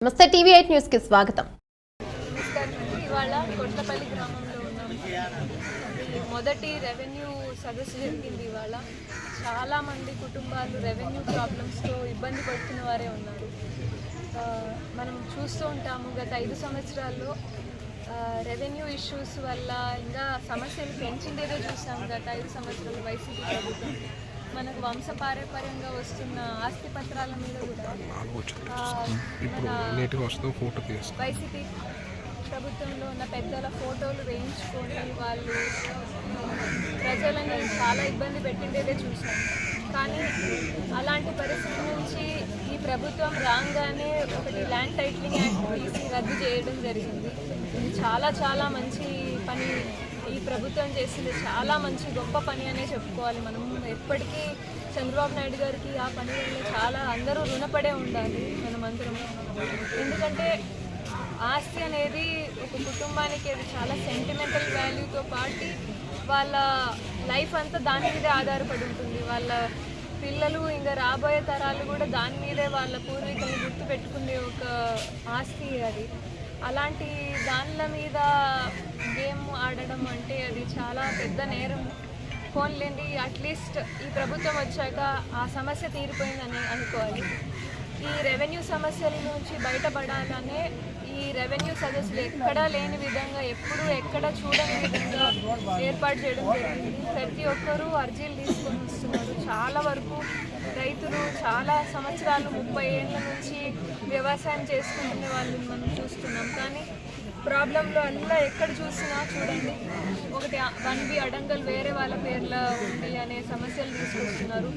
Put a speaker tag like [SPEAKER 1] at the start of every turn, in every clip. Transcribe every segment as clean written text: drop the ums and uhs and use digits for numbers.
[SPEAKER 1] నమస్తే టీవీ8 న్యూస్ కి స్వాగతం.
[SPEAKER 2] ఇవాళ కొట్లపల్లి గ్రామంలో ఉన్నాము. మొదటి రెవెన్యూ సదస్సు జరిగింది. ఇవాళ చాలా మంది కుటుంబాలు రెవెన్యూ ప్రాబ్లమ్స్తో ఇబ్బంది పడుతున్న వారే ఉన్నారు. మనం చూస్తూ ఉంటాము గత 5 సంవత్సరాల్లో రెవెన్యూ ఇష్యూస్ వల్ల ఇంకా సమస్యలు పెంచిందేదో చూసాము. గత 5 సంవత్సరాలు వైసీపీ ప్రభుత్వం మనకు వంశపారంపర్యంగా వస్తున్న ఆస్తి పత్రాల మీద కూడా వైసీపీ ప్రభుత్వంలో ఉన్న పెద్దల ఫోటోలు వేయించుకొని వాళ్ళు ప్రజలని చాలా ఇబ్బంది పెట్టిండేదే చూసాం. కానీ అలాంటి పరిస్థితి నుంచి ఈ ప్రభుత్వం రాగానే ఒకటి ల్యాండ్ టైటిలింగ్ యాక్ట్ తీసి రద్దు చేయడం జరిగింది. ఇది చాలా మంచి పని ఈ ప్రభుత్వం చేసింది. చాలా మంచి గొప్ప పని అనే చెప్పుకోవాలి. మనం ఎప్పటికీ చంద్రబాబు నాయుడు గారికి ఆ పని వల్ల చాలా అందరూ రుణపడే ఉండాలి మనమందరం. ఎందుకంటే ఆస్తి అనేది ఒక కుటుంబానికి అది చాలా సెంటిమెంటల్ వాల్యూతో పాటు వాళ్ళ లైఫ్ అంతా దాని మీదే ఆధారపడి ఉంటుంది. వాళ్ళ పిల్లలు ఇంకా రాబోయే తరాలు కూడా దాని మీదే వాళ్ళ పూర్వీకులను గుర్తుపెట్టుకునే ఒక ఆస్తి అది. అలాంటి దానిల మీద గేమ్ ఆడడం అంటే అది చాలా పెద్ద నేరం. ఫోన్లేండి, అట్లీస్ట్ ఈ ప్రభుత్వం వచ్చాక ఆ సమస్య తీరిపోయిందని అనుకోవాలి. ఈ రెవెన్యూ సమస్యల నుంచి బయటపడాలనే ఈ రెవెన్యూ సదస్సులు ఎక్కడా లేని విధంగా ఎప్పుడూ ఎక్కడ చూడని విధంగా ఏర్పాటు చేయడం జరిగింది. ప్రతి ఒక్కరూ అర్జీలు తీసుకొని వస్తున్నారు. చాలా వరకు రైతులు చాలా సంవత్సరాలు 30 ఏళ్ళ నుంచి వ్యవసాయం చేసుకుంటున్న వాళ్ళు మనం చూస్తున్నాం. కానీ ప్రాబ్లంలో అలా ఎక్కడ చూసినా చూడండి, ఒకటి 1B అడంగల్ వేరే వాళ్ళ పేర్లో ఉంది అనే సమస్యలు తీసుకొస్తున్నారు.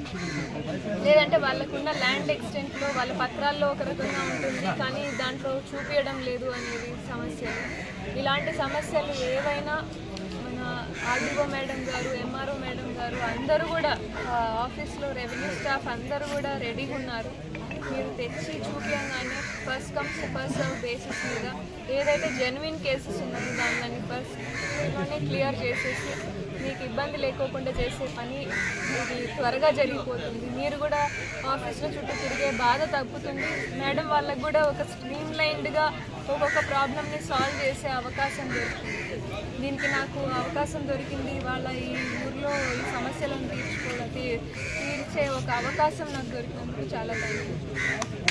[SPEAKER 2] లేదంటే వాళ్ళకున్న ల్యాండ్ ఎక్స్టెంట్లో వాళ్ళ పత్రాల్లో ఒక రకంగా ఉంటుంది, కానీ దాంట్లో చూపించడం లేదు అనేది సమస్యలు. ఇలాంటి సమస్యలు ఏవైనా మన ఆర్డీఓ మేడం గారు, ఎంఆర్ఓ మేడం గారు అందరూ కూడా ఆఫీస్లో రెవెన్యూ స్టాఫ్ అందరూ కూడా రెడీగా ఉన్నారు. మీరు తెచ్చి చూపించగానే first come first serve basis మీద ఏదైతే జెన్యున్ కేసెస్ ఉన్నాయో దాన్ని ఫస్ట్లోనే క్లియర్ చేసేసి మీకు ఇబ్బంది లేకోకుండా చేసే పని ఇది త్వరగా జరిగిపోతుంది. మీరు కూడా ఆఫీస్లో చుట్టూ తిరిగే బాధ తగ్గుతుంది. మేడం వాళ్ళకు కూడా ఒక స్ట్రీమ్ లైన్డ్గా ఒక్కొక్క ప్రాబ్లమ్ని సాల్వ్ చేసే అవకాశం దొరుకుతుంది. దీనికి నాకు అవకాశం దొరికింది. వాళ్ళ ఈ ఊర్లో ఈ సమస్యలను తీర్చే ఒక అవకాశం నాకు దొరికినందుకు చాలా థ్యాంక్ యూ.